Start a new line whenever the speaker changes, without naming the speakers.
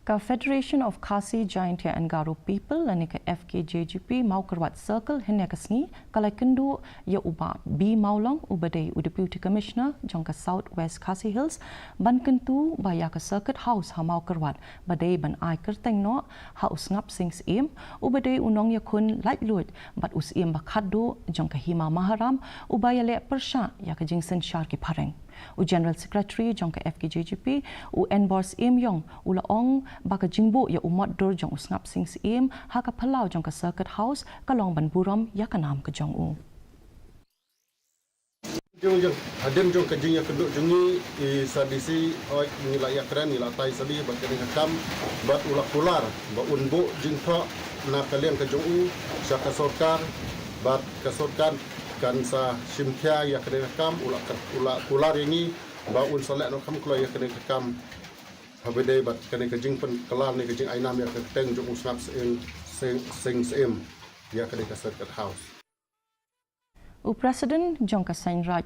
Ka Federation of Khasi Jaintia and Garo People lani ka FKJGP mau kerwat circle hene kasni kalai kendu ya uba B Maulong ubadai u Deputy Commissioner jong ka South West Khasi Hills ban kentu baya ka Circuit House ha mau kerwat badai ban ai kerteng no ha usngap sings im ubadai unong ya kun light lut bat us im bakhadu jong ka Hima Maharam ubaya le persha ya ka jingsen shar ki phareng u General Secretary jong ka FKJGP u Enbors Im Yong u laong baka jingbo ya umat dor jong usngap sings im ha ka palau jong ka Circuit House kalong ban buram ya ka nam ka jong u
jong adem jong ka jing ya kenduk jungi i sadisi oi nila ya keren nila tai sabi ba kene kam bat ulak kular ba unbo jingtho na kalian ka jong u sa ka sorkar bat ka sorkar kan sa simkhya ya kene kam ulak kular ini ba un salek no kam klo ya kene kam habede bat kene ka jing pen kelar ni ka jing ainam ya ka teng jong usnap sing ya kene ka Circuit House
u President jong ka Sain Raj